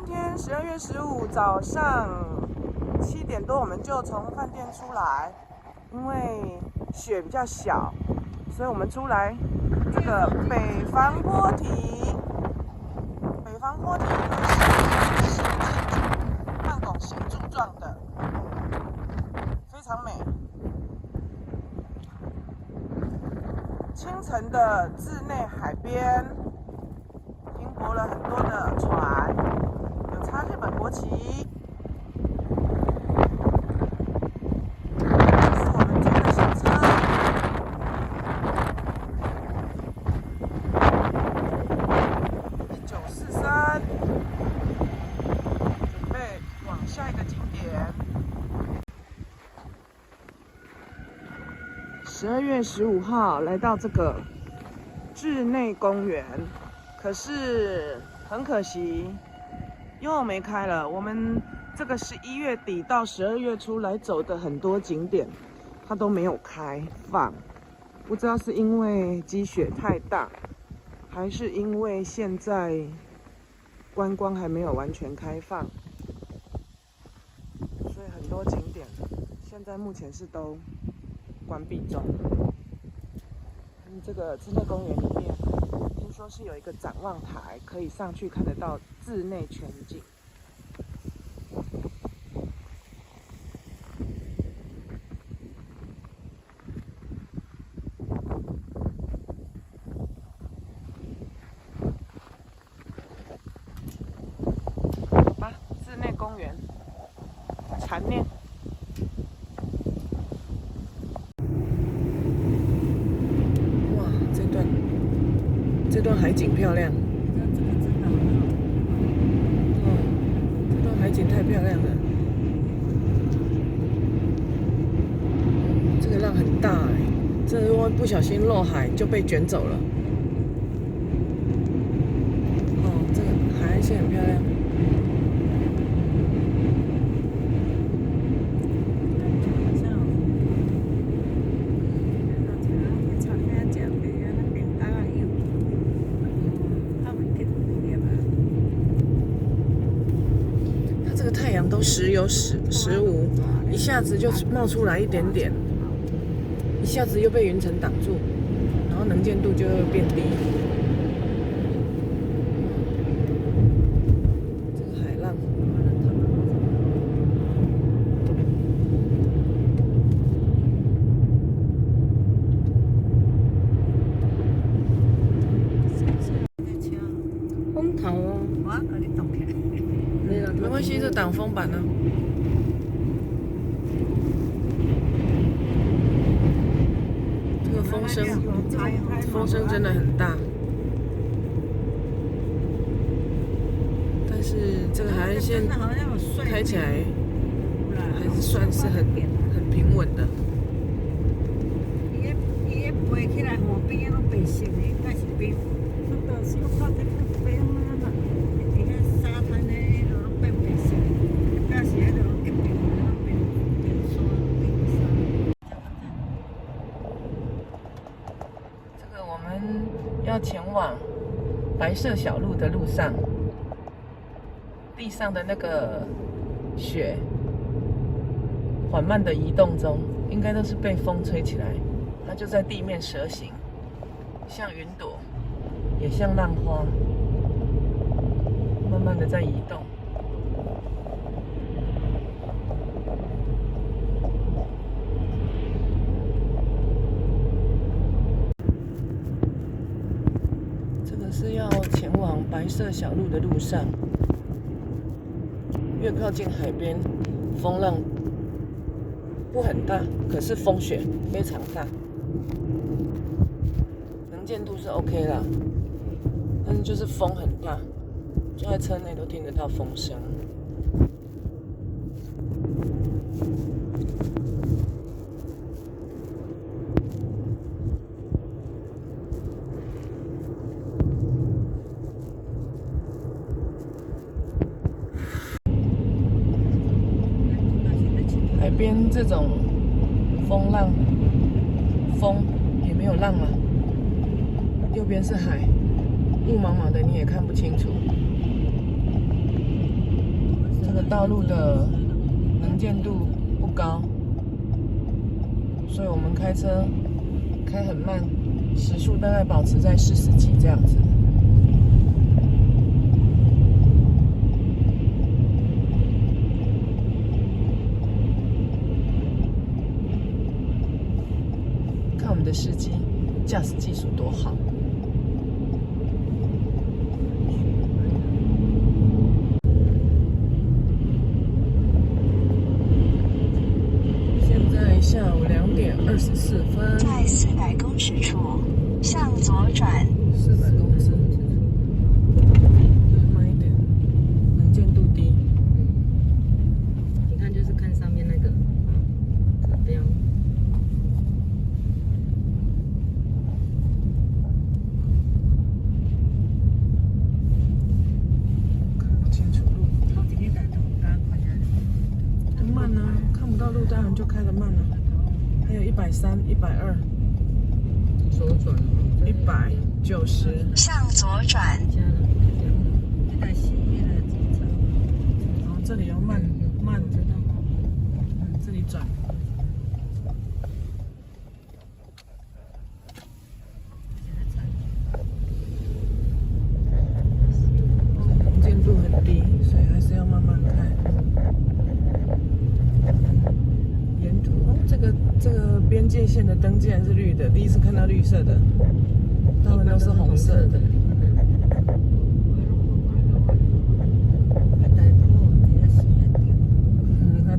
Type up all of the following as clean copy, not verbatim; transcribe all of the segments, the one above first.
天12月15早上7点多，我们就从饭店出来，因为雪比较小，所以我们出来这个北防坡体。北防坡体是半拱形柱状的，非常美。清晨的稚内海边停泊了很多的船，有插日本国旗。这是我们租的小车，1943，准备往下一个景点。12月15号来到这个稚内公园，可是很可惜又没开了。我们这个11月底到12月初来走的很多景点，它都没有开放，不知道是因为积雪太大，还是因为现在观光还没有完全开放，所以很多景点现在目前是都关闭中。这个稚内公园里面，听说是有一个展望台，可以上去看得到稚内全景。好吧，稚内公园，残念。这段海景漂亮，这段海景太漂亮了。这个浪很大哎，这如果不小心落海就被卷走了。这个海岸线很漂亮。太阳都时有时无，一下子就冒出来一点点，一下子又被云层挡住，然后能见度就会变低。这个海浪，风头哦。没关系，这挡风板呢。这个风声真的很大，但是这个海岸线开起来还是算是很平稳的。伊飞起来河边拢白色的，那是冰，那个是靠这个冰啊嘛，伫遐沙滩的。这个我们要前往白色小路的路上，地上的那个雪缓慢的移动中，应该都是被风吹起来，它就在地面蛇形，像云朵，也像浪花，慢慢的在移动。是要前往白色小路的路上，越靠近海边，风浪不很大，可是风雪非常大，能见度是 OK 啦，但是就是风很大，坐在车内都听得到风声。海边这种风浪，风也没有浪了，右边是海，雾茫茫的，你也看不清楚。道路的能见度不高，所以我们开车开很慢，时速大概保持在40几这样子。看我们的司机驾驶技术多好。下午2点24分，在400公尺处向左转。400公尺，慢一点，能见度低。你看，就是看上面那个指标。看不清楚路，好，今天带头刚回来。很慢啊，看不到路当然就开得慢了。还有130、120、左转190，向左转。这台西边的机车。然后这里要慢，知道吗？这里转。能见度很低，所以还是要慢慢开。沿途这个边界线的灯竟然是绿的，第一次看到绿色的，他们都是红色的。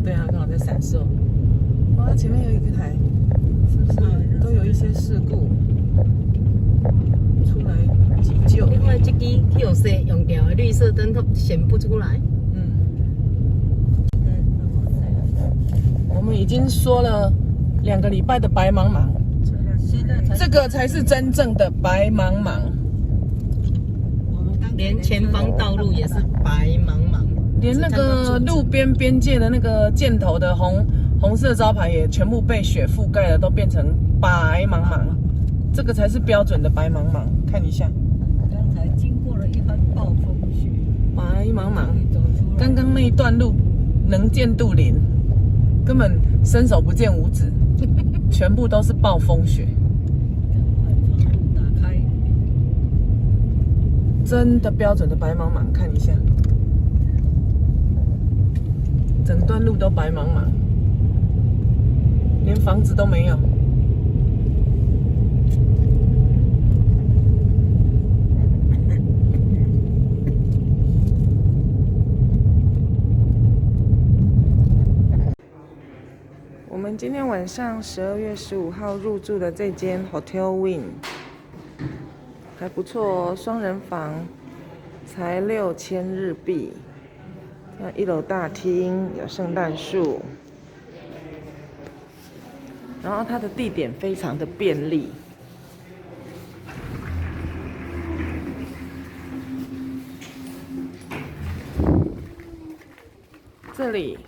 对啊，刚好在闪烁。哇，前面有一台，是不是都有一些事故？出来急救。因为这支 QC 用掉的绿色灯它显不出来。我们已经说了2个礼拜的白茫茫，这个才是真正的白茫茫。连前方道路也是白茫茫，连那个路边边界的那个箭头的红色招牌也全部被雪覆盖了，都变成白茫茫。这个才是标准的白茫茫，看一下。刚才经过了一番暴风雪，白茫茫。刚刚那一段路能见度0，根本伸手不见五指，全部都是暴风雪。打开，真的标准的白茫茫，看一下，整段路都白茫茫，连房子都没有。我们今天晚上12月15号入住的这间 Hotel Win 还不错哦，双人房才6000日币。那1楼大厅有圣诞树，然后它的地点非常的便利。这里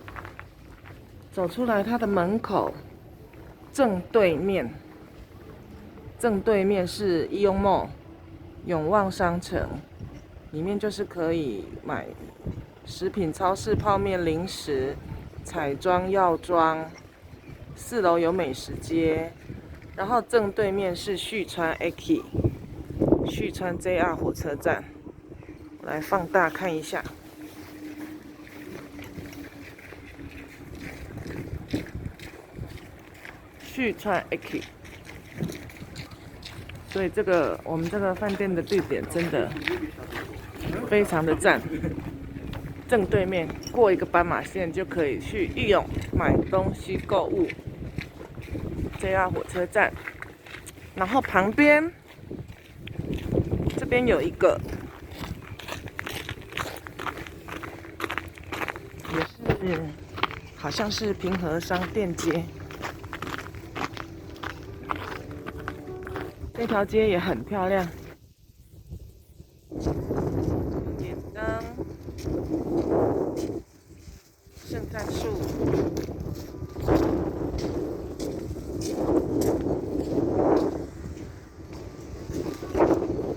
走出来，它的门口正对面是伊雍 Mall 永旺商城，里面就是可以买食品、超市、泡面、零食、彩妆、药妆。4楼有美食街，然后正对面是旭川 Eki 旭川 JR 火车站。我来放大看一下。旭川 Eki， 所以我们这个饭店的地点真的非常的赞。正对面过一个斑马线就可以去义勇买东西购物。JR 火车站，然后旁边这边有一个，也是好像是平和商店街。这条街也很漂亮，点灯，圣诞树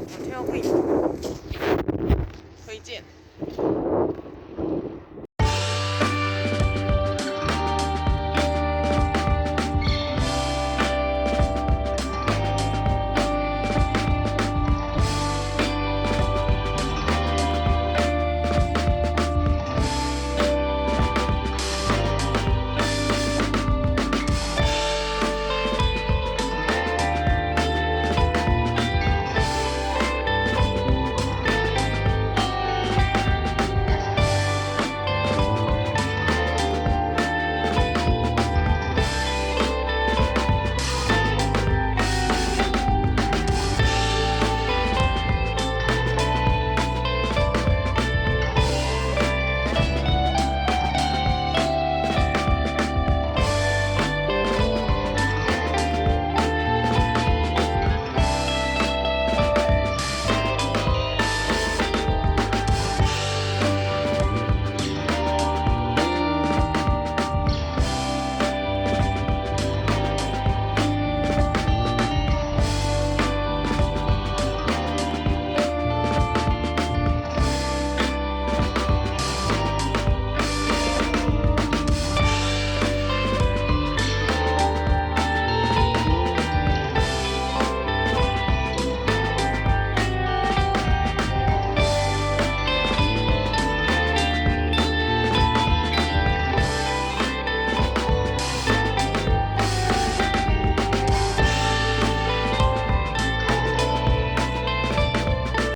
，Hotel Win 推荐。